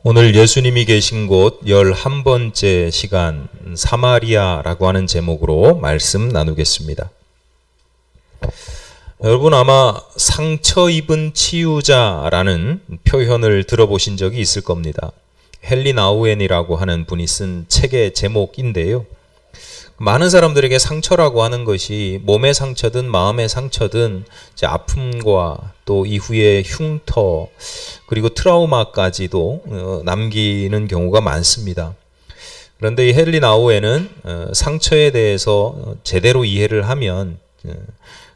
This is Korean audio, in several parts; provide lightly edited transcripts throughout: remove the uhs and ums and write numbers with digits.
오늘 예수님이 계신 곳 11번째 시간 사마리아라고 하는 제목으로 말씀 나누겠습니다. 여러분 아마 상처 입은 치유자라는 표현을 들어보신 적이 있을 겁니다. 헨리 나우엔이라고 하는 분이 쓴 책의 제목인데요. 많은 사람들에게 상처라고 하는 것이 몸의 상처든 마음의 상처든 이제 아픔과 또 이후에 흉터 그리고 트라우마까지도 남기는 경우가 많습니다. 그런데 이 헨리 나우엔은 상처에 대해서 제대로 이해를 하면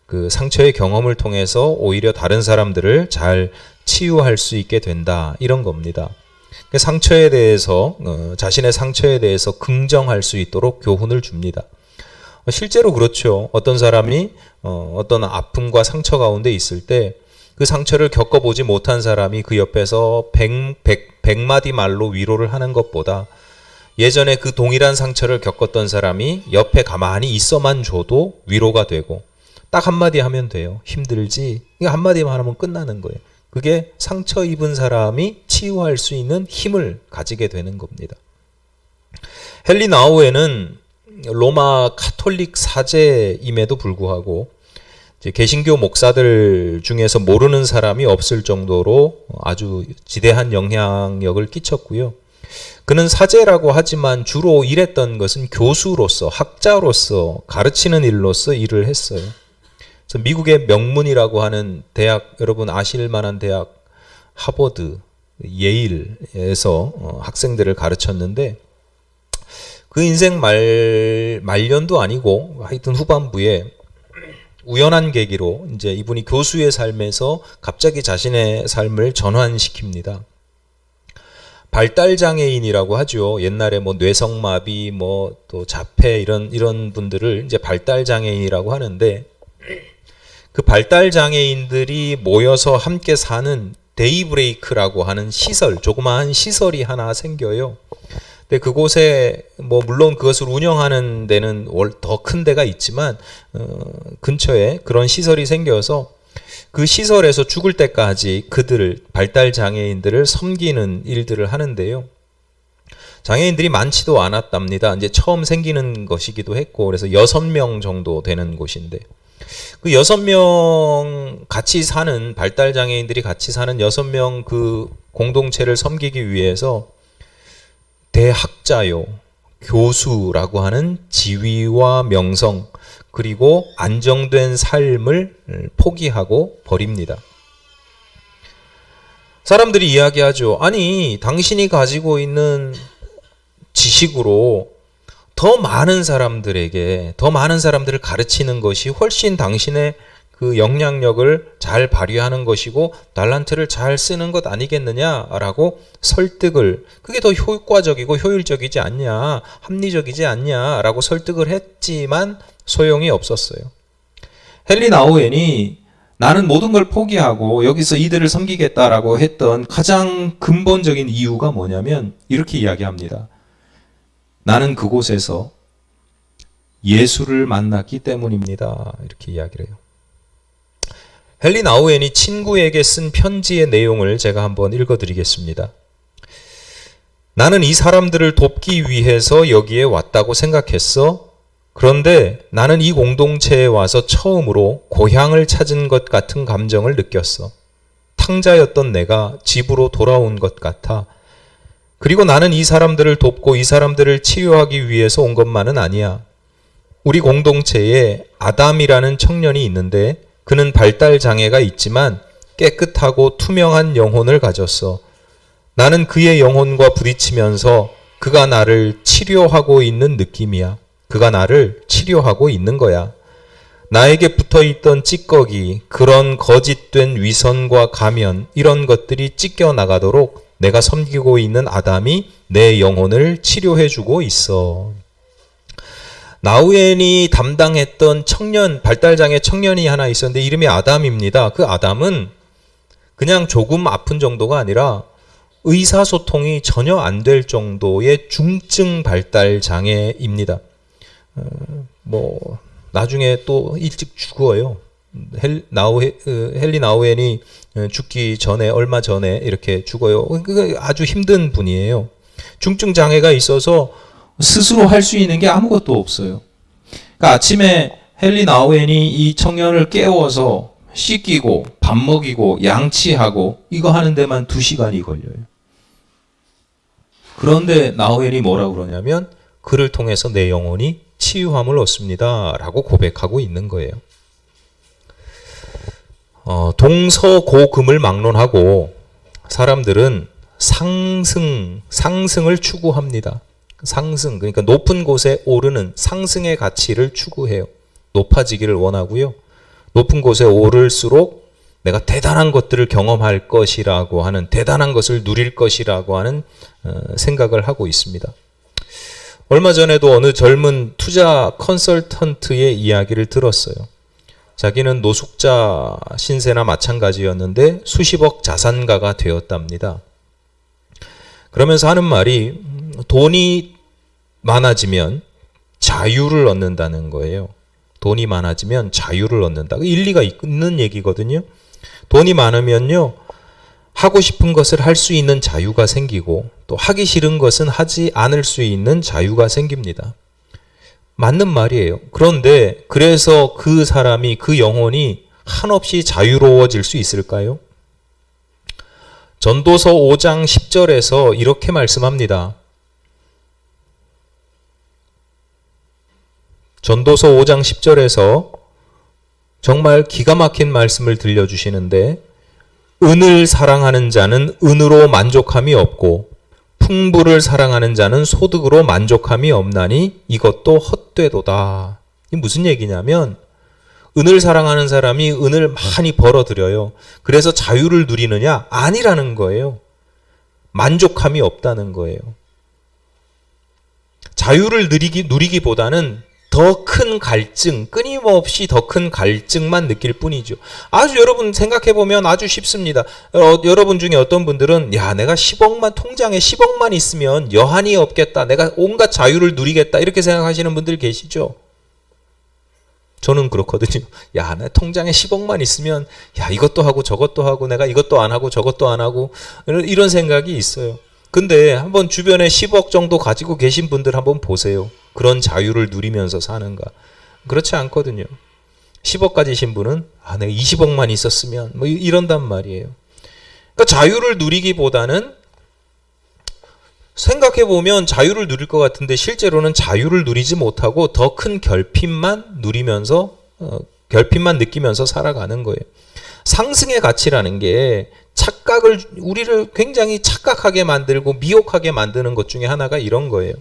그 상처의 경험을 통해서 오히려 다른 사람들을 잘 치유할 수 있게 된다, 이런 겁니다. 상처에 대해서 자신의 상처에 대해서 긍정할 수 있도록 교훈을 줍니다. 실제로 그렇죠. 어떤 사람이 어떤 아픔과 상처 가운데 있을 때 그 상처를 겪어보지 못한 사람이 그 옆에서 100마디 말로 위로를 하는 것보다 예전에 그 동일한 상처를 겪었던 사람이 옆에 가만히 있어만 줘도 위로가 되고, 딱 한마디 하면 돼요. 힘들지? 이거 한마디만 하면 끝나는 거예요. 그게 상처 입은 사람이 치유할 수 있는 힘을 가지게 되는 겁니다. 헨리 나우엔은 로마 카톨릭 사제임에도 불구하고 이제 개신교 목사들 중에서 모르는 사람이 없을 정도로 아주 지대한 영향력을 끼쳤고요. 그는 사제라고 하지만 주로 일했던 것은 교수로서, 학자로서, 가르치는 일로서 일을 했어요. 그래서 미국의 명문이라고 하는 대학, 여러분 아실 만한 대학 하버드, 예일에서 학생들을 가르쳤는데, 그 인생 말년도 아니고 하여튼 후반부에 우연한 계기로 이제 이분이 교수의 삶에서 갑자기 자신의 삶을 전환시킵니다. 발달장애인이라고 하죠. 옛날에 뭐 뇌성마비, 뭐 또 자폐 이런 분들을 이제 발달장애인이라고 하는데, 그 발달장애인들이 모여서 함께 사는 데이브레이크라고 하는 시설, 조그마한 시설이 하나 생겨요. 근데 그곳에 뭐 물론 그것을 운영하는 데는 더 큰 데가 있지만 근처에 그런 시설이 생겨서 그 시설에서 죽을 때까지 그들을, 발달장애인들을 섬기는 일들을 하는데요. 장애인들이 많지도 않았답니다. 이제 처음 생기는 것이기도 했고, 그래서 6명 정도 되는 곳인데, 그 6명 같이 사는, 발달장애인들이 같이 사는 6명 그 공동체를 섬기기 위해서 대학자요, 교수라고 하는 지위와 명성, 그리고 안정된 삶을 포기하고 버립니다. 사람들이 이야기하죠. 아니, 당신이 가지고 있는 지식으로 더 많은 사람들에게, 더 많은 사람들을 가르치는 것이 훨씬 당신의 그 영향력을 잘 발휘하는 것이고 달란트를 잘 쓰는 것 아니겠느냐라고 설득을, 그게 더 효과적이고 효율적이지 않냐, 합리적이지 않냐라고 설득을 했지만 소용이 없었어요. 헨리 나우엔이 나는 모든 걸 포기하고 여기서 이들을 섬기겠다라고 했던 가장 근본적인 이유가 뭐냐면 이렇게 이야기합니다. 나는 그곳에서 예수를 만났기 때문입니다. 이렇게 이야기를 해요. 헨리 나우엔이 친구에게 쓴 편지의 내용을 제가 한번 읽어드리겠습니다. 나는 이 사람들을 돕기 위해서 여기에 왔다고 생각했어. 그런데 나는 이 공동체에 와서 처음으로 고향을 찾은 것 같은 감정을 느꼈어. 탕자였던 내가 집으로 돌아온 것 같아. 그리고 나는 이 사람들을 돕고 이 사람들을 치유하기 위해서 온 것만은 아니야. 우리 공동체에 아담이라는 청년이 있는데 그는 발달 장애가 있지만 깨끗하고 투명한 영혼을 가졌어. 나는 그의 영혼과 부딪히면서 그가 나를 치료하고 있는 느낌이야. 그가 나를 치료하고 있는 거야. 나에게 붙어있던 찌꺼기, 그런 거짓된 위선과 가면, 이런 것들이 찢겨나가도록 내가 섬기고 있는 아담이 내 영혼을 치료해주고 있어. 나우엔이 담당했던 청년, 발달장애 청년이 하나 있었는데 이름이 아담입니다. 그 아담은 그냥 조금 아픈 정도가 아니라 의사소통이 전혀 안 될 정도의 중증 발달장애입니다. 나중에 또 일찍 죽어요. 헨리 나우엔이 죽기 전에 얼마 전에 이렇게 죽어요. 아주 힘든 분이에요. 중증 장애가 있어서 스스로 할 수 있는 게 아무것도 없어요. 그러니까 아침에 헨리 나우엔이 이 청년을 깨워서 씻기고 밥 먹이고 양치하고 이거 하는 데만 2시간이 걸려요. 그런데 나우엔이 뭐라고 그러냐면 그를 통해서 내 영혼이 치유함을 얻습니다 라고 고백하고 있는 거예요. 동서고금을 막론하고 사람들은 상승을 추구합니다. 상승, 그러니까 높은 곳에 오르는 상승의 가치를 추구해요. 높아지기를 원하고요. 높은 곳에 오를수록 내가 대단한 것들을 경험할 것이라고 하는, 대단한 것을 누릴 것이라고 하는 생각을 하고 있습니다. 얼마 전에도 어느 젊은 투자 컨설턴트의 이야기를 들었어요. 자기는 노숙자 신세나 마찬가지였는데 수십억 자산가가 되었답니다. 그러면서 하는 말이 돈이 많아지면 자유를 얻는다는 거예요. 돈이 많아지면 자유를 얻는다. 일리가 있는 얘기거든요. 돈이 많으면요, 하고 싶은 것을 할 수 있는 자유가 생기고 또 하기 싫은 것은 하지 않을 수 있는 자유가 생깁니다. 맞는 말이에요. 그런데 그래서 그 사람이, 그 영혼이 한없이 자유로워질 수 있을까요? 전도서 5장 10절에서 이렇게 말씀합니다. 전도서 5장 10절에서 정말 기가 막힌 말씀을 들려주시는데, 은을 사랑하는 자는 은으로 만족함이 없고 풍부를 사랑하는 자는 소득으로 만족함이 없나니 이것도 헛되도다. 이게 무슨 얘기냐면, 은을 사랑하는 사람이 은을 많이 벌어들여요. 그래서 자유를 누리느냐? 아니라는 거예요. 만족함이 없다는 거예요. 자유를 누리기보다는 더 큰 갈증, 끊임없이 더 큰 갈증만 느낄 뿐이죠. 아주 여러분 생각해보면 아주 쉽습니다. 여러분 중에 어떤 분들은 야, 내가 10억만, 통장에 10억만 있으면 여한이 없겠다, 내가 온갖 자유를 누리겠다, 이렇게 생각하시는 분들 계시죠? 저는 그렇거든요. 야, 내 통장에 10억만 있으면 야, 이것도 하고 저것도 하고 내가 이것도 안 하고 저것도 안 하고 이런 생각이 있어요. 근데 한번 주변에 10억 정도 가지고 계신 분들 한번 보세요. 그런 자유를 누리면서 사는가? 그렇지 않거든요. 10억 가지신 분은 아, 내가 20억만 있었으면 뭐 이런단 말이에요. 그러니까 자유를 누리기보다는, 생각해보면 자유를 누릴 것 같은데 실제로는 자유를 누리지 못하고 더 큰 결핍만 누리면서, 결핍만 느끼면서 살아가는 거예요. 상승의 가치라는 게 우리를 굉장히 착각하게 만들고 미혹하게 만드는 것 중에 하나가 이런 거예요.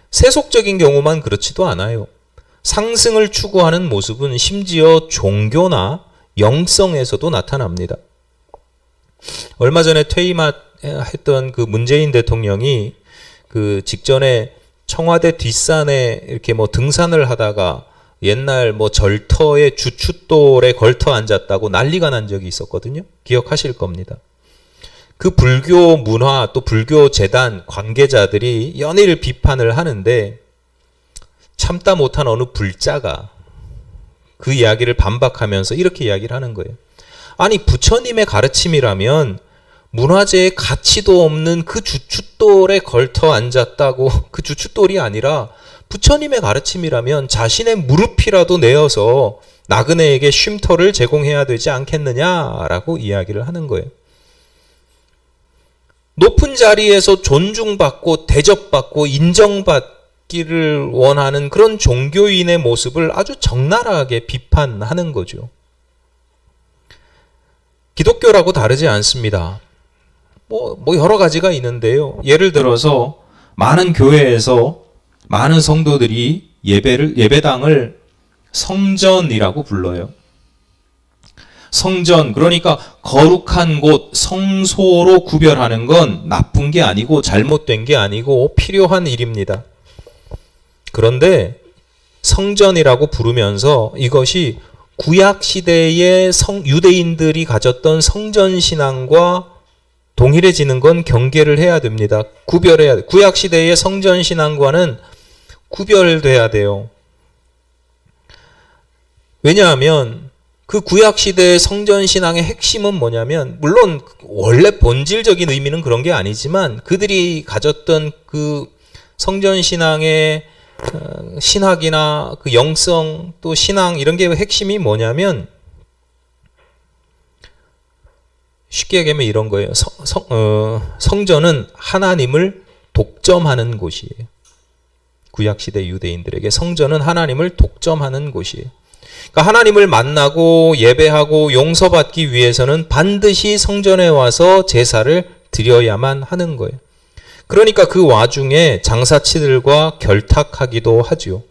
세속적인 경우만 그렇지도 않아요. 상승을 추구하는 모습은 심지어 종교나 영성에서도 나타납니다. 얼마 전에 퇴임했던 그 문재인 대통령이 그 직전에 청와대 뒷산에 이렇게 뭐 등산을 하다가 옛날 뭐 절터의 주춧돌에 걸터 앉았다고 난리가 난 적이 있었거든요. 기억하실 겁니다. 그 불교 문화, 또 불교 재단 관계자들이 연일 비판을 하는데 참다 못한 어느 불자가 그 이야기를 반박하면서 이렇게 이야기를 하는 거예요. 아니, 부처님의 가르침이라면 문화재에 가치도 없는 그 주춧돌에 걸터 앉았다고, 그 주춧돌이 아니라 부처님의 가르침이라면 자신의 무릎이라도 내어서 나그네에게 쉼터를 제공해야 되지 않겠느냐라고 이야기를 하는 거예요. 높은 자리에서 존중받고 대접받고 인정받기를 원하는 그런 종교인의 모습을 아주 적나라하게 비판하는 거죠. 기독교라고 다르지 않습니다. 뭐 여러 가지가 있는데요. 예를 들어서 많은 교회에서 많은 성도들이 예배당을 성전이라고 불러요. 성전, 그러니까 거룩한 곳, 성소로 구별하는 건 나쁜 게 아니고 잘못된 게 아니고 필요한 일입니다. 그런데 성전이라고 부르면서 이것이 구약시대의 유대인들이 가졌던 성전신앙과 동일해지는 건 경계를 해야 됩니다. 구별해야 돼요. 구약시대의 성전신앙과는 구별돼야 돼요. 왜냐하면 그 구약 시대의 성전 신앙의 핵심은 뭐냐면, 물론 원래 본질적인 의미는 그런 게 아니지만 그들이 가졌던 그 성전 신앙의 신학이나 그 영성 또 신앙 이런 게 핵심이 뭐냐면, 쉽게 얘기하면 이런 거예요. 성전은 하나님을 독점하는 곳이에요. 구약시대 유대인들에게 성전은 하나님을 독점하는 곳이에요. 그러니까 하나님을 만나고 예배하고 용서받기 위해서는 반드시 성전에 와서 제사를 드려야만 하는 거예요. 그러니까 그 와중에 장사치들과 결탁하기도 하죠.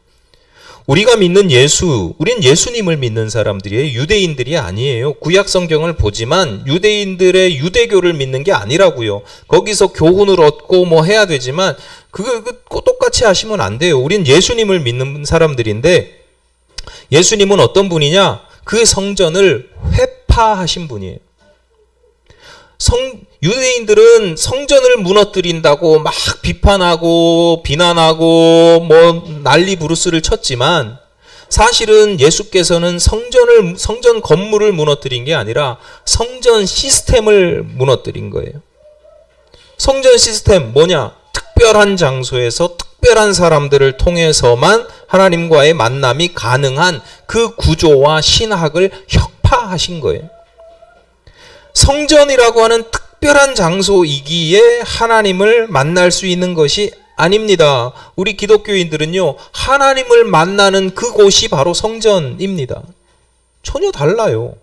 우리가 믿는 예수, 우린 예수님을 믿는 사람들이에요. 유대인들이 아니에요. 구약 성경을 보지만 유대인들의 유대교를 믿는 게 아니라고요. 거기서 교훈을 얻고 뭐 해야 되지만 그거 똑같이 하시면 안 돼요. 우린 예수님을 믿는 사람들인데, 예수님은 어떤 분이냐? 그 성전을 회파하신 분이에요. 유대인들은 성전을 무너뜨린다고 막 비판하고 비난하고 뭐 난리 부르스를 쳤지만, 사실은 예수께서는 성전 건물을 무너뜨린 게 아니라 성전 시스템을 무너뜨린 거예요. 성전 시스템 뭐냐? 특별한 장소에서 특별한 사람들을 통해서만 하나님과의 만남이 가능한 그 구조와 신학을 혁파하신 거예요. 성전이라고 하는 특별한 장소이기에 하나님을 만날 수 있는 것이 아닙니다. 우리 기독교인들은요, 하나님을 만나는 그곳이 바로 성전입니다. 전혀 달라요.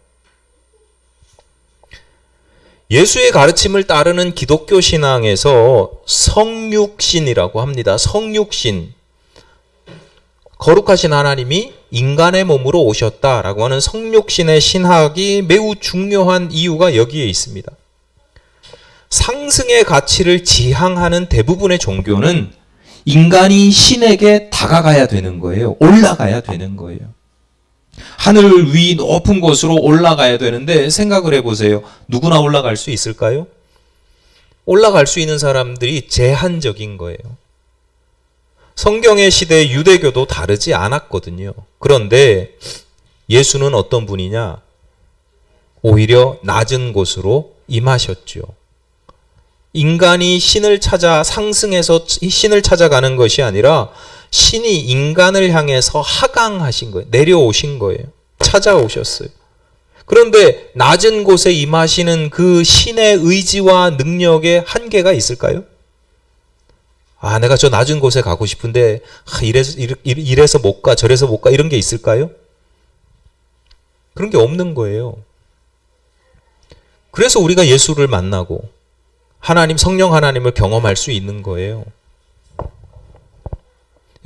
예수의 가르침을 따르는 기독교 신앙에서 성육신이라고 합니다. 성육신. 거룩하신 하나님이 인간의 몸으로 오셨다라고 하는 성육신의 신학이 매우 중요한 이유가 여기에 있습니다. 상승의 가치를 지향하는 대부분의 종교는 인간이 신에게 다가가야 되는 거예요. 올라가야 되는 거예요. 하늘 위 높은 곳으로 올라가야 되는데, 생각을 해보세요. 누구나 올라갈 수 있을까요? 올라갈 수 있는 사람들이 제한적인 거예요. 성경의 시대 유대교도 다르지 않았거든요. 그런데 예수는 어떤 분이냐? 오히려 낮은 곳으로 임하셨죠. 인간이 신을 찾아 상승해서 신을 찾아가는 것이 아니라 신이 인간을 향해서 하강하신 거예요. 내려오신 거예요. 찾아오셨어요. 그런데 낮은 곳에 임하시는 그 신의 의지와 능력에 한계가 있을까요? 내가 저 낮은 곳에 가고 싶은데 이래서 못 가, 저래서 못 가, 이런 게 있을까요? 그런 게 없는 거예요. 그래서 우리가 예수를 만나고 성령 하나님을 경험할 수 있는 거예요.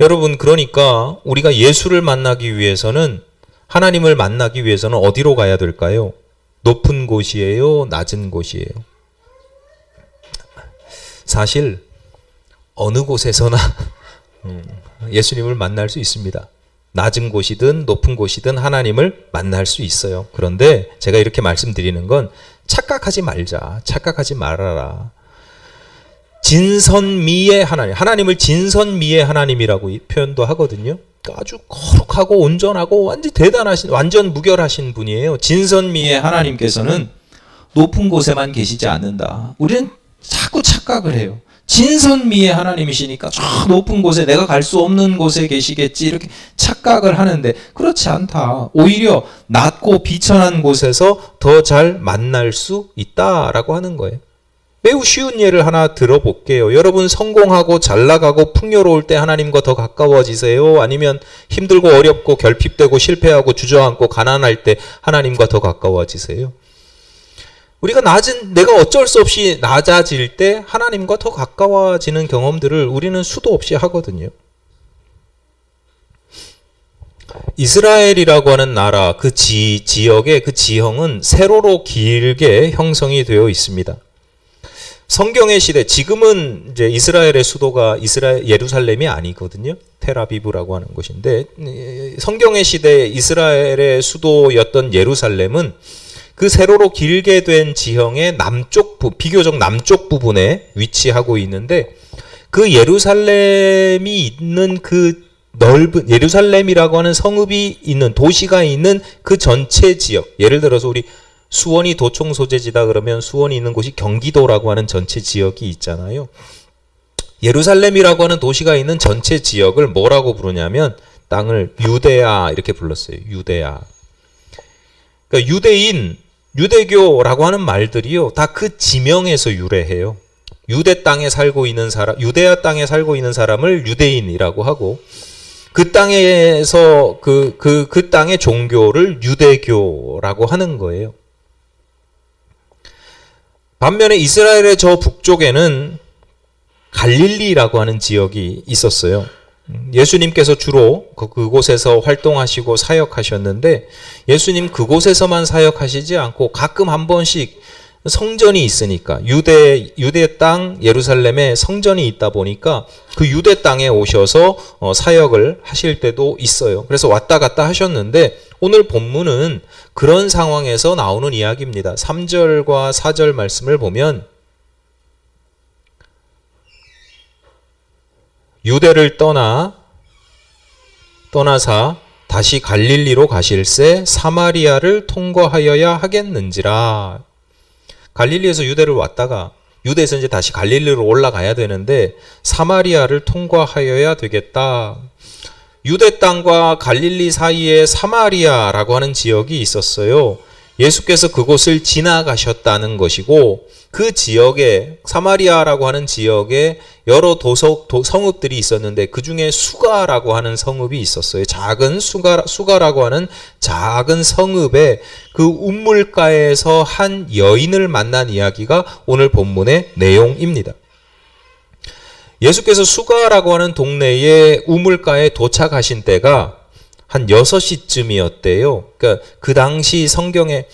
여러분, 그러니까 우리가 예수를 만나기 위해서는, 하나님을 만나기 위해서는 어디로 가야 될까요? 높은 곳이에요? 낮은 곳이에요? 사실 어느 곳에서나 예수님을 만날 수 있습니다. 낮은 곳이든 높은 곳이든 하나님을 만날 수 있어요. 그런데 제가 이렇게 말씀드리는 건 착각하지 말아라. 진선미의 하나님, 하나님을 진선미의 하나님이라고 표현도 하거든요. 아주 거룩하고 온전하고 완전 무결하신 분이에요. 진선미의 하나님께서는 높은 곳에만 계시지 않는다. 우리는 자꾸 착각을 해요. 진선미의 하나님이시니까 저 높은 곳에, 내가 갈 수 없는 곳에 계시겠지, 이렇게 착각을 하는데 그렇지 않다. 오히려 낮고 비천한 곳에서 더 잘 만날 수 있다라고 하는 거예요. 매우 쉬운 예를 하나 들어볼게요. 여러분, 성공하고 잘 나가고 풍요로울 때 하나님과 더 가까워지세요? 아니면 힘들고 어렵고 결핍되고 실패하고 주저앉고 가난할 때 하나님과 더 가까워지세요? 우리가 내가 어쩔 수 없이 낮아질 때 하나님과 더 가까워지는 경험들을 우리는 수도 없이 하거든요. 이스라엘이라고 하는 나라, 그 지역의 그 지형은 세로로 길게 형성이 되어 있습니다. 성경의 시대, 지금은 이제 이스라엘의 수도가 예루살렘이 아니거든요. 텔아비브라고 하는 곳인데, 성경의 시대 이스라엘의 수도였던 예루살렘은 그 세로로 길게 된 지형의 비교적 남쪽 부분에 위치하고 있는데, 그 예루살렘이 있는 그 넓은 예루살렘이라고 하는 성읍이 있는 도시가 있는 그 전체 지역, 예를 들어서 우리 수원이 도청 소재지다 그러면 수원이 있는 곳이 경기도라고 하는 전체 지역이 있잖아요. 예루살렘이라고 하는 도시가 있는 전체 지역을 뭐라고 부르냐면 땅을 유대야 이렇게 불렀어요. 유대야. 그러니까 유대인, 유대교라고 하는 말들이요, 다 그 지명에서 유래해요. 유대 땅에 살고 있는 사람, 유대야 땅에 살고 있는 사람을 유대인이라고 하고, 그 땅에서 그 땅의 종교를 유대교라고 하는 거예요. 반면에 이스라엘의 저 북쪽에는 갈릴리라고 하는 지역이 있었어요. 예수님께서 주로 그곳에서 활동하시고 사역하셨는데, 예수님 그곳에서만 사역하시지 않고 가끔 한 번씩 성전이 있으니까, 유대 땅 예루살렘에 성전이 있다 보니까 그 유대 땅에 오셔서 사역을 하실 때도 있어요. 그래서 왔다 갔다 하셨는데, 오늘 본문은 그런 상황에서 나오는 이야기입니다. 3절과 4절 말씀을 보면, 유대를 떠나사 다시 갈릴리로 가실새 사마리아를 통과하여야 하겠는지라. 갈릴리에서 유대를 왔다가 유대에서 이제 다시 갈릴리로 올라가야 되는데 사마리아를 통과하여야 되겠다. 유대 땅과 갈릴리 사이에 사마리아라고 하는 지역이 있었어요. 예수께서 그곳을 지나가셨다는 것이고, 그 지역에, 사마리아라고 하는 지역에 여러 성읍들이 있었는데 그 중에 수가라고 하는 성읍이 있었어요. 작은 수가라고 하는 작은 성읍에 그 우물가에서 한 여인을 만난 이야기가 오늘 본문의 내용입니다. 예수께서 수가라고 하는 동네의 우물가에 도착하신 때가 한 6시쯤이었대요. 그러니까 그 당시 성경에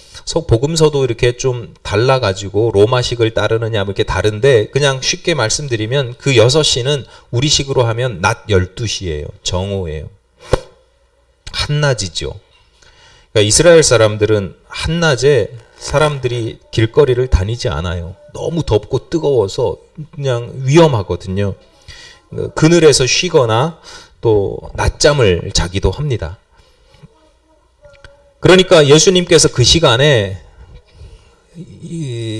복음서도 이렇게 좀 달라가지고 로마식을 따르느냐 이렇게 다른데, 그냥 쉽게 말씀드리면 그 6시는 우리식으로 하면 낮 12시예요. 정오예요. 한낮이죠. 그러니까 이스라엘 사람들은 한낮에 사람들이 길거리를 다니지 않아요. 너무 덥고 뜨거워서 그냥 위험하거든요. 그늘에서 쉬거나 또 낮잠을 자기도 합니다. 그러니까 예수님께서 그 시간에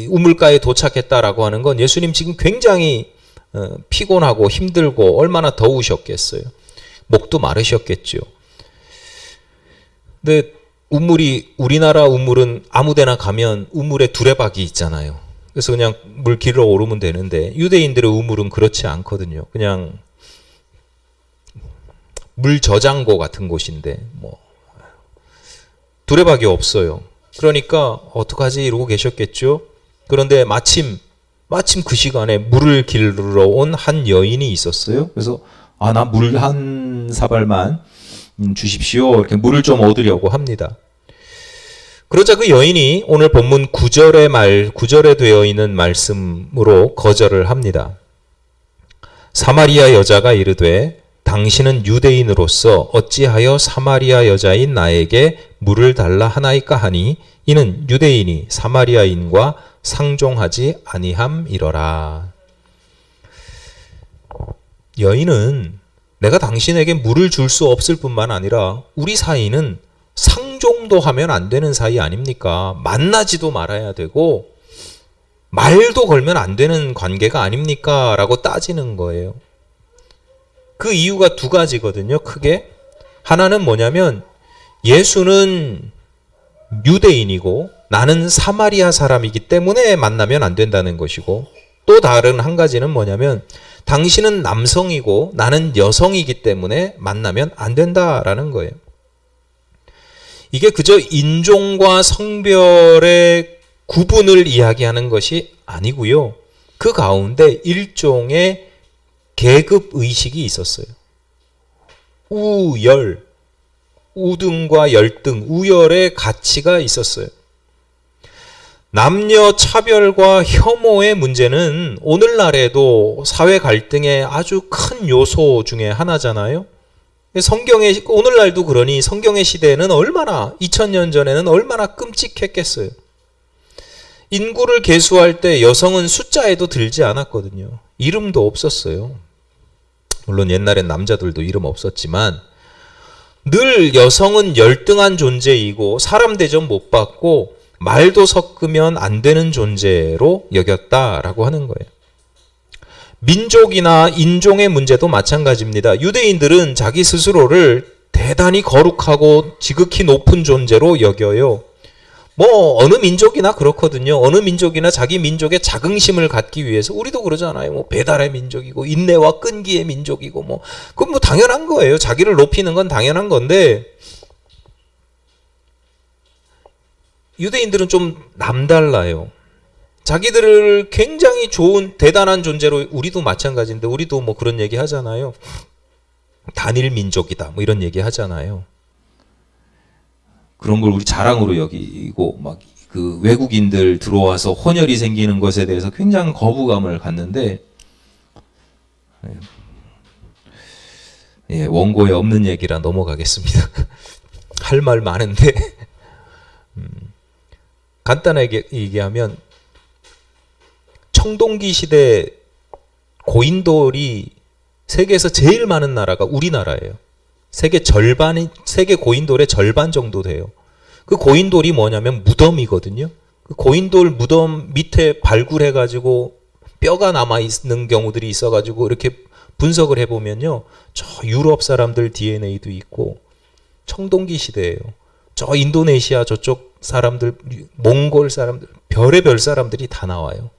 우물가에 도착했다라고 하는 건 예수님 지금 굉장히 피곤하고 힘들고 얼마나 더우셨겠어요. 목도 마르셨겠죠. 근데 우리나라 우물은 아무데나 가면 우물에 두레박이 있잖아요. 그래서 그냥 물 길러 오르면 되는데, 유대인들의 우물은 그렇지 않거든요. 그냥 물 저장고 같은 곳인데 두레박이 없어요. 그러니까 어떡하지 이러고 계셨겠죠. 그런데 마침 그 시간에 물을 길러 온 한 여인이 있었어요. 그래서 나 물 한 사발만 주십시오. 이렇게 물을 좀 얻으려고 합니다. 그러자 그 여인이 오늘 본문 9절에 되어 있는 말씀으로 거절을 합니다. 사마리아 여자가 이르되 당신은 유대인으로서 어찌하여 사마리아 여자인 나에게 물을 달라 하나이까 하니 이는 유대인이 사마리아인과 상종하지 아니함이러라. 여인은 내가 당신에게 물을 줄 수 없을 뿐만 아니라 우리 사이는 상종도 하면 안 되는 사이 아닙니까? 만나지도 말아야 되고 말도 걸면 안 되는 관계가 아닙니까? 라고 따지는 거예요. 그 이유가 두 가지거든요. 크게. 하나는 뭐냐면 예수는 유대인이고 나는 사마리아 사람이기 때문에 만나면 안 된다는 것이고, 또 다른 한 가지는 뭐냐면 당신은 남성이고 나는 여성이기 때문에 만나면 안 된다라는 거예요. 이게 그저 인종과 성별의 구분을 이야기하는 것이 아니고요. 그 가운데 일종의 계급 의식이 있었어요. 우열, 우등과 열등, 우열의 가치가 있었어요. 남녀 차별과 혐오의 문제는 오늘날에도 사회 갈등의 아주 큰 요소 중에 하나잖아요. 오늘날도 그러니 성경의 시대에는 2000년 전에는 얼마나 끔찍했겠어요. 인구를 계수할 때 여성은 숫자에도 들지 않았거든요. 이름도 없었어요. 물론 옛날엔 남자들도 이름 없었지만 늘 여성은 열등한 존재이고 사람 대접 못 받고 말도 섞으면 안 되는 존재로 여겼다라고 하는 거예요. 민족이나 인종의 문제도 마찬가지입니다. 유대인들은 자기 스스로를 대단히 거룩하고 지극히 높은 존재로 여겨요. 뭐 어느 민족이나 그렇거든요. 어느 민족이나 자기 민족의 자긍심을 갖기 위해서 우리도 그러잖아요. 뭐 배달의 민족이고 인내와 끈기의 민족이고 뭐 그건 뭐 당연한 거예요. 자기를 높이는 건 당연한 건데 유대인들은 좀 남달라요. 자기들을 굉장히 좋은 대단한 존재로 우리도 마찬가지인데 우리도 뭐 그런 얘기 하잖아요. 단일 민족이다 뭐 이런 얘기 하잖아요. 그런 걸 우리 자랑으로 여기고 막 그 외국인들 들어와서 혼혈이 생기는 것에 대해서 굉장히 거부감을 갖는데 예, 원고에 없는 얘기라 넘어가겠습니다. 할 말 많은데 간단하게 얘기하면 청동기 시대 고인돌이 세계에서 제일 많은 나라가 우리나라예요. 세계 고인돌의 절반 정도 돼요. 그 고인돌이 뭐냐면 무덤이거든요. 그 고인돌 무덤 밑에 발굴해가지고 뼈가 남아있는 경우들이 있어가지고 이렇게 분석을 해보면요. 저 유럽 사람들 DNA도 있고 청동기 시대예요. 저 인도네시아 저쪽 사람들, 몽골 사람들, 별의별 사람들이 다 나와요.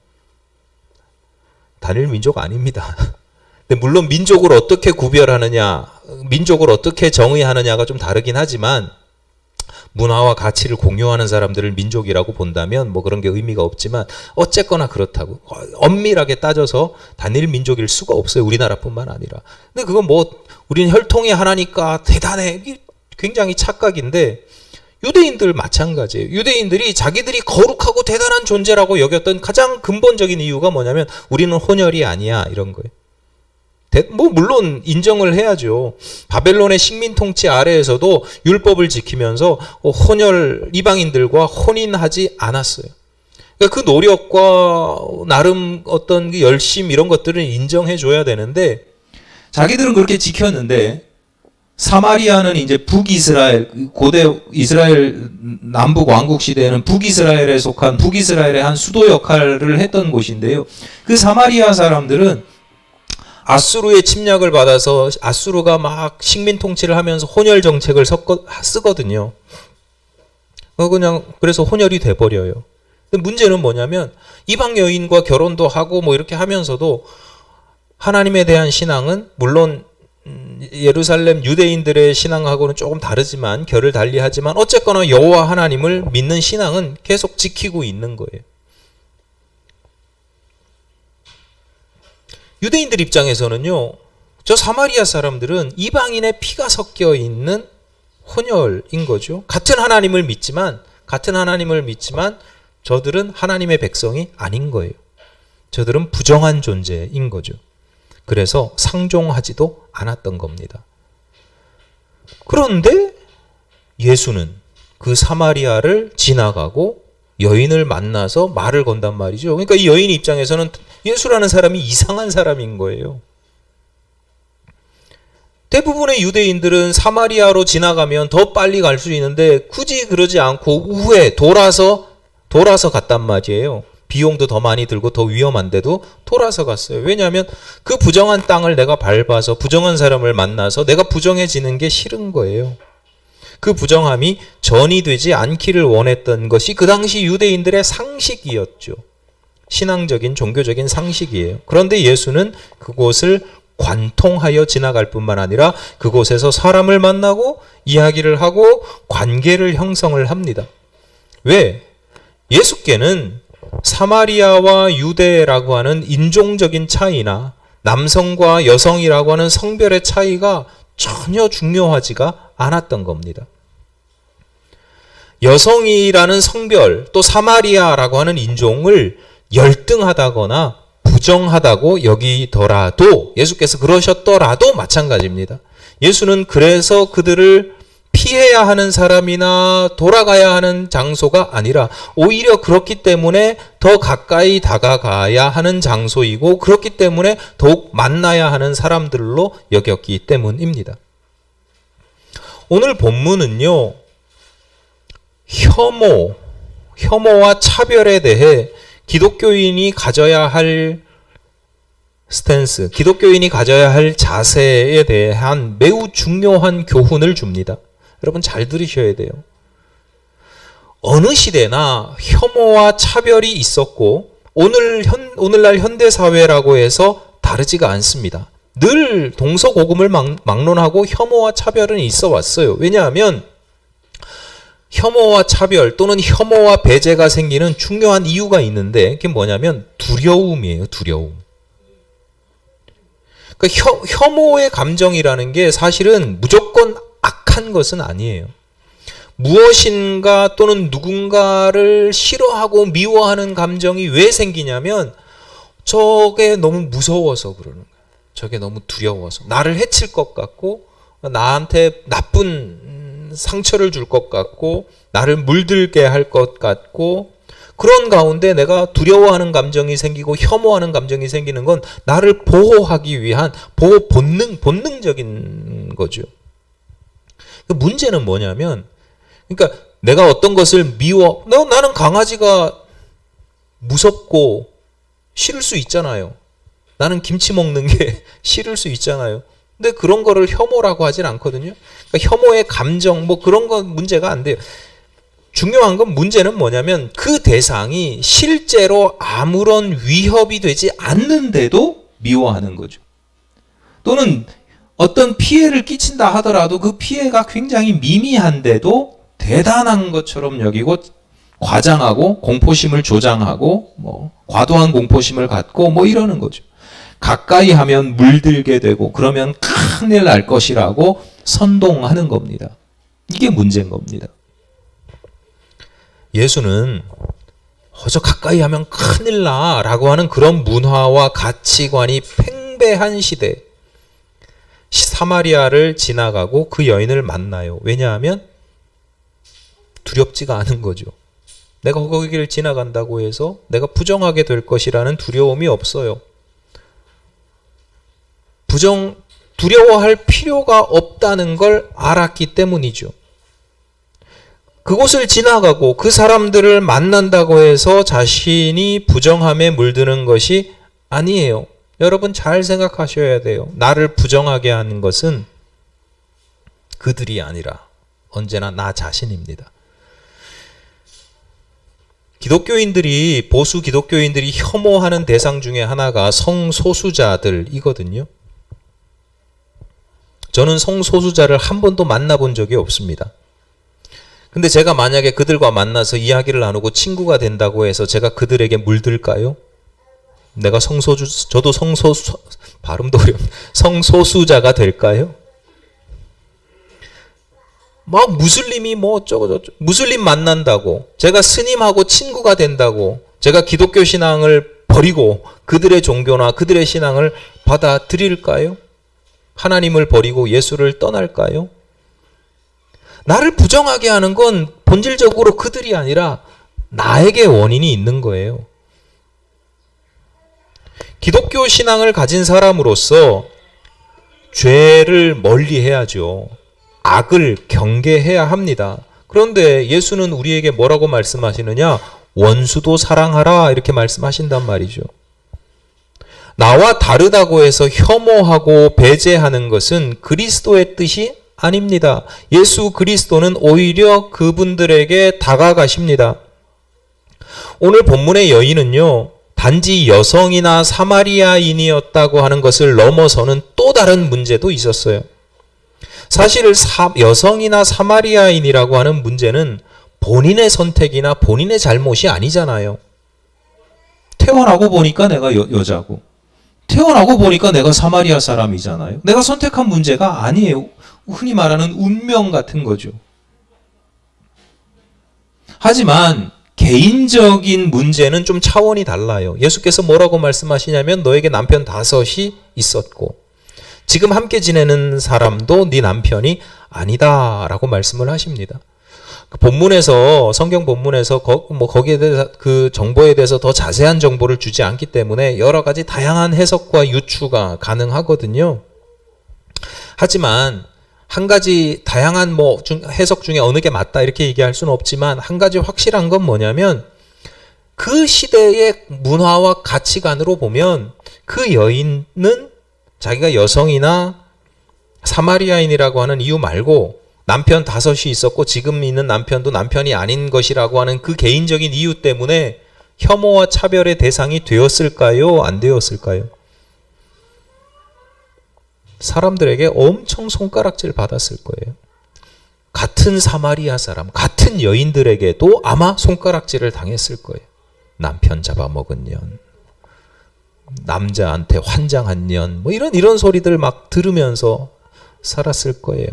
단일 민족 아닙니다. 근데 물론 민족을 어떻게 구별하느냐, 민족을 어떻게 정의하느냐가 좀 다르긴 하지만 문화와 가치를 공유하는 사람들을 민족이라고 본다면 뭐 그런 게 의미가 없지만 어쨌거나 그렇다고 엄밀하게 따져서 단일 민족일 수가 없어요. 우리나라뿐만 아니라. 근데 그건 뭐 우리는 혈통이 하나니까 대단해. 굉장히 착각인데 유대인들 마찬가지예요. 유대인들이 자기들이 거룩하고 대단한 존재라고 여겼던 가장 근본적인 이유가 뭐냐면 우리는 혼혈이 아니야 이런 거예요. 뭐 물론 인정을 해야죠. 바벨론의 식민 통치 아래에서도 율법을 지키면서 혼혈 이방인들과 혼인하지 않았어요. 그러니까 그 노력과 나름 어떤 그 열심 이런 것들을 인정해 줘야 되는데 자기들은 그렇게 지켰는데 사마리아는 이제 북이스라엘, 고대 이스라엘 남북 왕국 시대에는 북이스라엘에 속한 북이스라엘의 한 수도 역할을 했던 곳인데요. 그 사마리아 사람들은 아수르의 침략을 받아서 아수르가 막 식민 통치를 하면서 혼혈 정책을 쓰거든요. 그냥 그래서 혼혈이 돼버려요. 근데 문제는 뭐냐면 이방 여인과 결혼도 하고 뭐 이렇게 하면서도 하나님에 대한 신앙은 물론 예루살렘 유대인들의 신앙하고는 조금 다르지만 결을 달리하지만 어쨌거나 여호와 하나님을 믿는 신앙은 계속 지키고 있는 거예요. 유대인들 입장에서는요, 저 사마리아 사람들은 이방인의 피가 섞여 있는 혼혈인 거죠. 같은 하나님을 믿지만 저들은 하나님의 백성이 아닌 거예요. 저들은 부정한 존재인 거죠. 그래서 상종하지도 않았던 겁니다. 그런데 예수는 그 사마리아를 지나가고 여인을 만나서 말을 건단 말이죠. 그러니까 이 여인 입장에서는 예수라는 사람이 이상한 사람인 거예요. 대부분의 유대인들은 사마리아로 지나가면 더 빨리 갈 수 있는데 굳이 그러지 않고 우회 돌아서 갔단 말이에요. 비용도 더 많이 들고 더 위험한데도 돌아서 갔어요. 왜냐하면 그 부정한 땅을 내가 밟아서 부정한 사람을 만나서 내가 부정해지는 게 싫은 거예요. 그 부정함이 전이 되지 않기를 원했던 것이 그 당시 유대인들의 상식이었죠. 신앙적인 종교적인 상식이에요. 그런데 예수는 그곳을 관통하여 지나갈 뿐만 아니라 그곳에서 사람을 만나고 이야기를 하고 관계를 형성을 합니다. 왜? 예수께는 사마리아와 유대라고 하는 인종적인 차이나 남성과 여성이라고 하는 성별의 차이가 전혀 중요하지가 않았던 겁니다. 여성이라는 성별 또 사마리아라고 하는 인종을 열등하다거나 부정하다고 여기더라도 예수께서 그러셨더라도 마찬가지입니다. 예수는 그래서 그들을 피해야 하는 사람이나 돌아가야 하는 장소가 아니라 오히려 그렇기 때문에 더 가까이 다가가야 하는 장소이고 그렇기 때문에 더욱 만나야 하는 사람들로 여겼기 때문입니다. 오늘 본문은요, 혐오와 차별에 대해 기독교인이 가져야 할 스탠스, 기독교인이 가져야 할 자세에 대한 매우 중요한 교훈을 줍니다. 여러분 잘 들으셔야 돼요. 어느 시대나 혐오와 차별이 있었고 오늘날 현대사회라고 해서 다르지가 않습니다. 늘 동서고금을 막론하고 혐오와 차별은 있어 왔어요. 왜냐하면 혐오와 차별 또는 혐오와 배제가 생기는 중요한 이유가 있는데 그게 뭐냐면 두려움이에요. 두려움. 그러니까 혐오의 감정이라는 게 사실은 무조건 악한 것은 아니에요. 무엇인가 또는 누군가를 싫어하고 미워하는 감정이 왜 생기냐면 저게 너무 무서워서 그러는 거예요. 저게 너무 두려워서. 나를 해칠 것 같고 나한테 나쁜 상처를 줄 것 같고 나를 물들게 할 것 같고 그런 가운데 내가 두려워하는 감정이 생기고 혐오하는 감정이 생기는 건 나를 보호하기 위한 보호 본능적인 거죠. 그 문제는 뭐냐면, 그러니까 내가 어떤 것을 나는 강아지가 무섭고 싫을 수 있잖아요. 나는 김치 먹는 게 싫을 수 있잖아요. 근데 그런 거를 혐오라고 하진 않거든요. 그러니까 혐오의 감정, 그런 건 문제가 안 돼요. 중요한 건 문제는 뭐냐면 그 대상이 실제로 아무런 위협이 되지 않는데도 미워하는 거죠. 또는 어떤 피해를 끼친다 하더라도 그 피해가 굉장히 미미한데도 대단한 것처럼 여기고 과장하고 공포심을 조장하고 과도한 공포심을 갖고 이러는 거죠. 가까이 하면 물들게 되고 그러면 큰일 날 것이라고 선동하는 겁니다. 이게 문제인 겁니다. 예수는 저 가까이 하면 큰일 나 라고 하는 그런 문화와 가치관이 팽배한 시대 사마리아를 지나가고 그 여인을 만나요. 왜냐하면 두렵지가 않은 거죠. 내가 거기를 지나간다고 해서 내가 부정하게 될 것이라는 두려움이 없어요. 두려워할 필요가 없다는 걸 알았기 때문이죠. 그곳을 지나가고 그 사람들을 만난다고 해서 자신이 부정함에 물드는 것이 아니에요. 여러분 잘 생각하셔야 돼요. 나를 부정하게 하는 것은 그들이 아니라 언제나 나 자신입니다. 보수 기독교인들이 혐오하는 대상 중에 하나가 성소수자들이거든요. 저는 성소수자를 한 번도 만나본 적이 없습니다. 근데 제가 만약에 그들과 만나서 이야기를 나누고 친구가 된다고 해서 제가 그들에게 물들까요? 저도 발음도 어려운 성소수자가 될까요? 무슬림이 무슬림 만난다고, 제가 스님하고 친구가 된다고, 제가 기독교 신앙을 버리고 그들의 종교나 그들의 신앙을 받아들일까요? 하나님을 버리고 예수를 떠날까요? 나를 부정하게 하는 건 본질적으로 그들이 아니라 나에게 원인이 있는 거예요. 기독교 신앙을 가진 사람으로서 죄를 멀리해야죠. 악을 경계해야 합니다. 그런데 예수는 우리에게 뭐라고 말씀하시느냐? 원수도 사랑하라 이렇게 말씀하신단 말이죠. 나와 다르다고 해서 혐오하고 배제하는 것은 그리스도의 뜻이 아닙니다. 예수 그리스도는 오히려 그분들에게 다가가십니다. 오늘 본문의 여인은요, 단지 여성이나 사마리아인이었다고 하는 것을 넘어서는 또 다른 문제도 있었어요. 사실 여성이나 사마리아인이라고 하는 문제는 본인의 선택이나 본인의 잘못이 아니잖아요. 태어나고 보니까 내가 여자고, 태어나고 보니까 내가 사마리아 사람이잖아요. 내가 선택한 문제가 아니에요. 흔히 말하는 운명 같은 거죠. 하지만 개인적인 문제는 좀 차원이 달라요. 예수께서 뭐라고 말씀하시냐면 너에게 남편 5이 있었고 지금 함께 지내는 사람도 네 남편이 아니다라고 말씀을 하십니다. 그 본문에서 성경 본문에서 거기에 대해서 그 정보에 대해서 더 자세한 정보를 주지 않기 때문에 여러 가지 다양한 해석과 유추가 가능하거든요. 하지만 한 가지 다양한 해석 중에 어느 게 맞다 이렇게 얘기할 수는 없지만 한 가지 확실한 건 뭐냐면 그 시대의 문화와 가치관으로 보면 그 여인은 자기가 여성이나 사마리아인이라고 하는 이유 말고 남편 5이 있었고 지금 있는 남편도 남편이 아닌 것이라고 하는 그 개인적인 이유 때문에 혐오와 차별의 대상이 되었을까요? 안 되었을까요? 사람들에게 엄청 손가락질 받았을 거예요. 같은 사마리아 사람, 같은 여인들에게도 아마 손가락질을 당했을 거예요. 남편 잡아먹은 년, 남자한테 환장한 년, 이런 소리들 막 들으면서 살았을 거예요.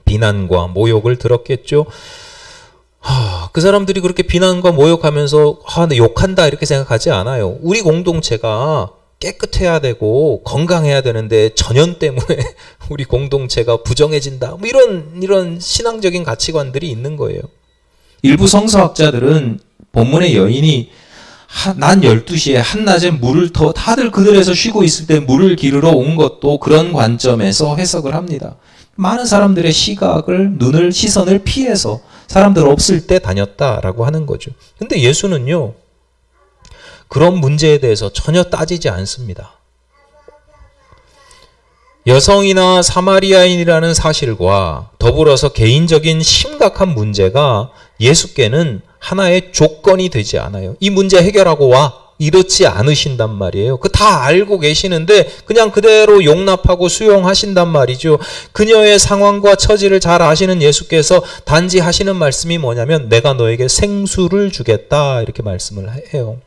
비난과 모욕을 들었겠죠. 그 사람들이 그렇게 비난과 모욕하면서 나 욕한다 이렇게 생각하지 않아요. 우리 공동체가 깨끗해야 되고 건강해야 되는데 전염 때문에 우리 공동체가 부정해진다. 이런 신앙적인 가치관들이 있는 거예요. 일부 성서학자들은 본문의 여인이 난 12시에 한낮에 물을 다들 그들에서 쉬고 있을 때 물을 기르러 온 것도 그런 관점에서 해석을 합니다. 많은 사람들의 시선을 피해서 사람들 없을 때 다녔다라고 하는 거죠. 근데 예수는요, 그런 문제에 대해서 전혀 따지지 않습니다. 여성이나 사마리아인이라는 사실과 더불어서 개인적인 심각한 문제가 예수께는 하나의 조건이 되지 않아요. 이 문제 해결하고 와. 이렇지 않으신단 말이에요. 다 알고 계시는데 그냥 그대로 용납하고 수용하신단 말이죠. 그녀의 상황과 처지를 잘 아시는 예수께서 단지 하시는 말씀이 뭐냐면 내가 너에게 생수를 주겠다 이렇게 말씀을 해요.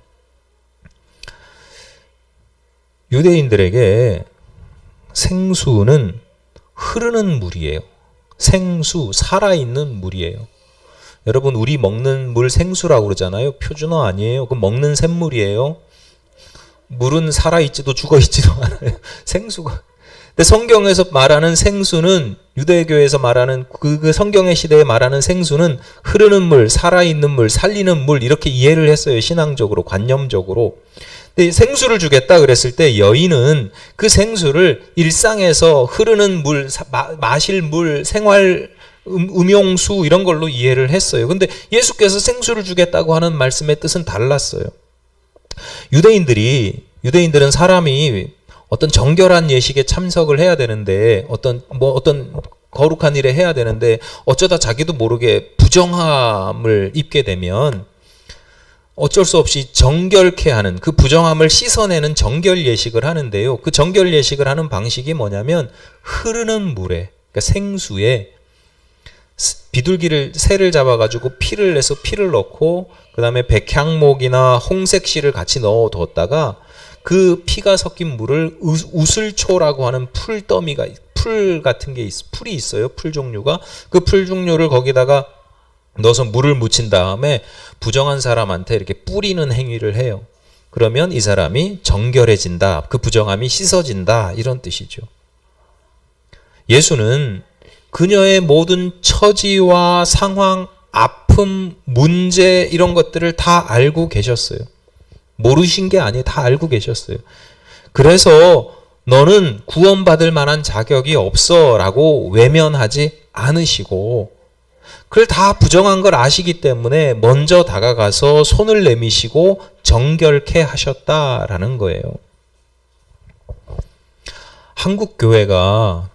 유대인들에게 생수는 흐르는 물이에요. 생수, 살아있는 물이에요. 여러분 우리 먹는 물 생수라고 그러잖아요. 표준어 아니에요. 그 먹는 샘물이에요. 물은 살아있지도 죽어있지도 않아요. 생수가. 근데 성경에서 말하는 생수는 유대교에서 말하는 그 성경의 시대에 말하는 생수는 흐르는 물, 살아있는 물, 살리는 물 이렇게 이해를 했어요. 신앙적으로, 관념적으로. 근데 생수를 주겠다 그랬을 때 여인은 그 생수를 일상에서 흐르는 물, 마실 물, 생활 음용수 이런 걸로 이해를 했어요. 근데 예수께서 생수를 주겠다고 하는 말씀의 뜻은 달랐어요. 유대인들은 사람이 어떤 정결한 예식에 참석을 해야 되는데 어떤 거룩한 일에 해야 되는데 어쩌다 자기도 모르게 부정함을 입게 되면 어쩔 수 없이 정결케 하는 그 부정함을 씻어내는 정결 예식을 하는데요. 그 정결 예식을 하는 방식이 뭐냐면 흐르는 물에 그러니까 생수에 비둘기를 새를 잡아가지고 피를 내서 피를 넣고 그 다음에 백향목이나 홍색실을 같이 넣어뒀다가 그 피가 섞인 물을 우슬초라고 하는 풀 같은 게 풀이 있어요. 풀 종류가 그 풀 종류를 거기다가 넣어서 물을 묻힌 다음에 부정한 사람한테 이렇게 뿌리는 행위를 해요. 그러면 이 사람이 정결해진다. 그 부정함이 씻어진다. 이런 뜻이죠. 예수는 그녀의 모든 처지와 상황, 아픔, 문제 이런 것들을 다 알고 계셨어요. 모르신 게 아니에요. 다 알고 계셨어요. 그래서 너는 구원받을 만한 자격이 없어 라고 외면하지 않으시고 그걸 다 부정한 걸 아시기 때문에 먼저 다가가서 손을 내미시고 정결케 하셨다라는 거예요. 한국 교회가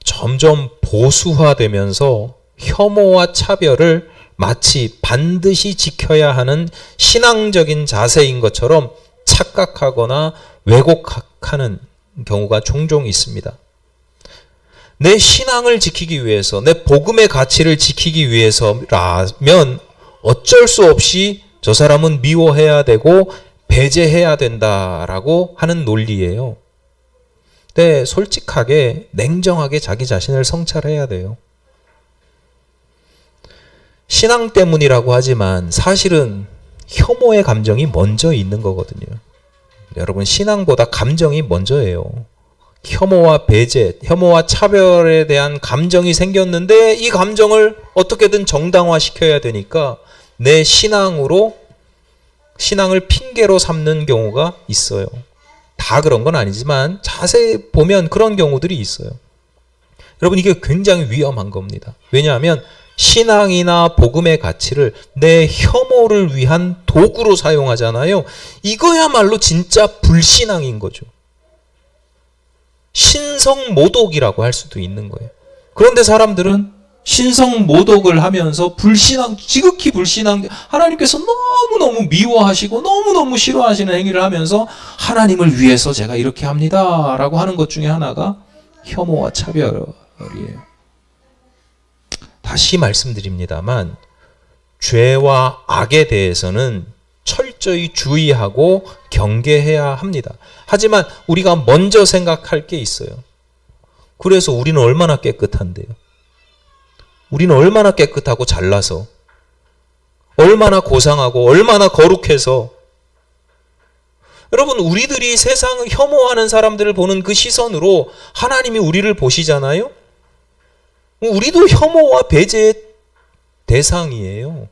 점점 보수화되면서 혐오와 차별을 마치 반드시 지켜야 하는 신앙적인 자세인 것처럼 착각하거나 왜곡하는 경우가 종종 있습니다. 내 신앙을 지키기 위해서, 내 복음의 가치를 지키기 위해서라면 어쩔 수 없이 저 사람은 미워해야 되고 배제해야 된다라고 하는 논리예요. 근데 솔직하게 냉정하게 자기 자신을 성찰해야 돼요. 신앙 때문이라고 하지만 사실은 혐오의 감정이 먼저 있는 거거든요. 여러분 신앙보다 감정이 먼저예요. 혐오와 배제, 혐오와 차별에 대한 감정이 생겼는데 이 감정을 어떻게든 정당화시켜야 되니까 내 신앙을 핑계로 삼는 경우가 있어요. 다 그런 건 아니지만 자세히 보면 그런 경우들이 있어요. 여러분, 이게 굉장히 위험한 겁니다. 왜냐하면 신앙이나 복음의 가치를 내 혐오를 위한 도구로 사용하잖아요. 이거야말로 진짜 불신앙인 거죠. 신성모독이라고 할 수도 있는 거예요. 그런데 사람들은 신성모독을 하면서 지극히 불신앙, 하나님께서 너무너무 미워하시고 너무너무 싫어하시는 행위를 하면서 하나님을 위해서 제가 이렇게 합니다 라고 하는 것 중에 하나가 혐오와 차별이에요. 다시 말씀드립니다만 죄와 악에 대해서는 철저히 주의하고 경계해야 합니다. 하지만 우리가 먼저 생각할 게 있어요. 그래서 우리는 얼마나 깨끗한데요. 우리는 얼마나 깨끗하고 잘나서, 얼마나 고상하고 얼마나 거룩해서. 여러분, 우리들이 세상을 혐오하는 사람들을 보는 그 시선으로 하나님이 우리를 보시잖아요. 우리도 혐오와 배제의 대상이에요.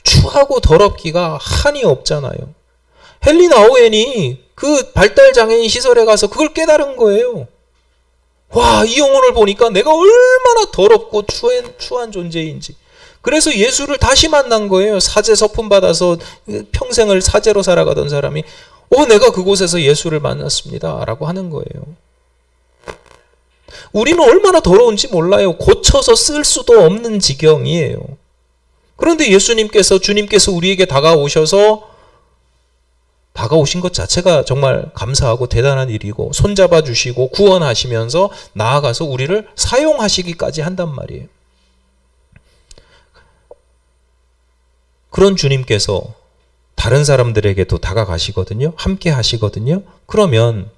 추하고 더럽기가 한이 없잖아요. 헨리 나우엔이 그 발달장애인 시설에 가서 그걸 깨달은 거예요. 와, 이 영혼을 보니까 내가 얼마나 더럽고 추한 존재인지. 그래서 예수를 다시 만난 거예요. 사제 서품 받아서 평생을 사제로 살아가던 사람이 내가 그곳에서 예수를 만났습니다 라고 하는 거예요. 우리는 얼마나 더러운지 몰라요. 고쳐서 쓸 수도 없는 지경이에요. 그런데 주님께서 우리에게 다가오신 것 자체가 정말 감사하고 대단한 일이고, 손잡아 주시고 구원하시면서 나아가서 우리를 사용하시기까지 한단 말이에요. 그런 주님께서 다른 사람들에게도 다가가시거든요. 함께 하시거든요. 그러면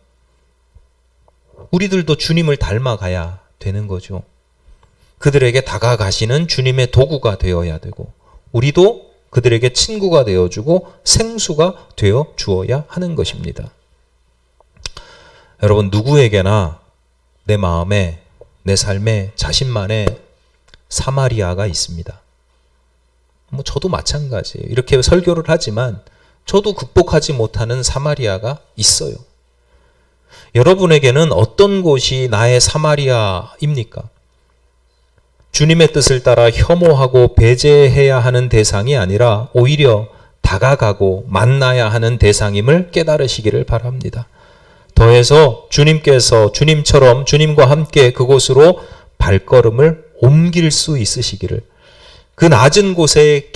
우리들도 주님을 닮아가야 되는 거죠. 그들에게 다가가시는 주님의 도구가 되어야 되고, 우리도 그들에게 친구가 되어주고 생수가 되어 주어야 하는 것입니다. 여러분, 누구에게나 내 마음에, 내 삶에 자신만의 사마리아가 있습니다. 저도 마찬가지예요. 이렇게 설교를 하지만 저도 극복하지 못하는 사마리아가 있어요. 여러분에게는 어떤 곳이 나의 사마리아입니까? 주님의 뜻을 따라 혐오하고 배제해야 하는 대상이 아니라 오히려 다가가고 만나야 하는 대상임을 깨달으시기를 바랍니다. 더해서 주님처럼 주님과 함께 그곳으로 발걸음을 옮길 수 있으시기를, 그 낮은 곳에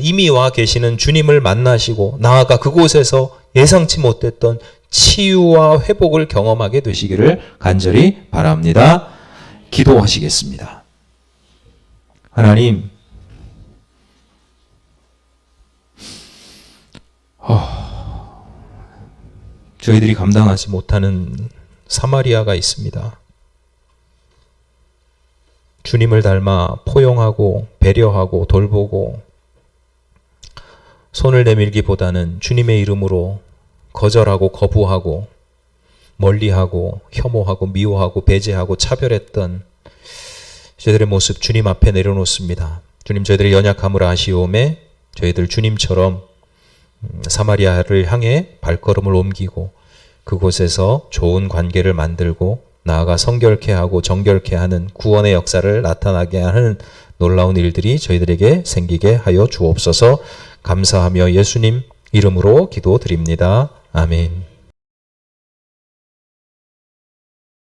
이미 와 계시는 주님을 만나시고 나아가 그곳에서 예상치 못했던 치유와 회복을 경험하게 되시기를 간절히 바랍니다. 기도하시겠습니다. 하나님, 저희들이 감당하지 못하는 사마리아가 있습니다. 주님을 닮아 포용하고 배려하고 돌보고 손을 내밀기보다는 주님의 이름으로 거절하고 거부하고 멀리하고 혐오하고 미워하고 배제하고 차별했던 저희들의 모습 주님 앞에 내려놓습니다. 주님, 저희들의 연약함을 아시오매 저희들 주님처럼 사마리아를 향해 발걸음을 옮기고 그곳에서 좋은 관계를 만들고 나아가 성결케 하고 정결케 하는 구원의 역사를 나타나게 하는 놀라운 일들이 저희들에게 생기게 하여 주옵소서. 감사하며 예수님 이름으로 기도드립니다. 아멘.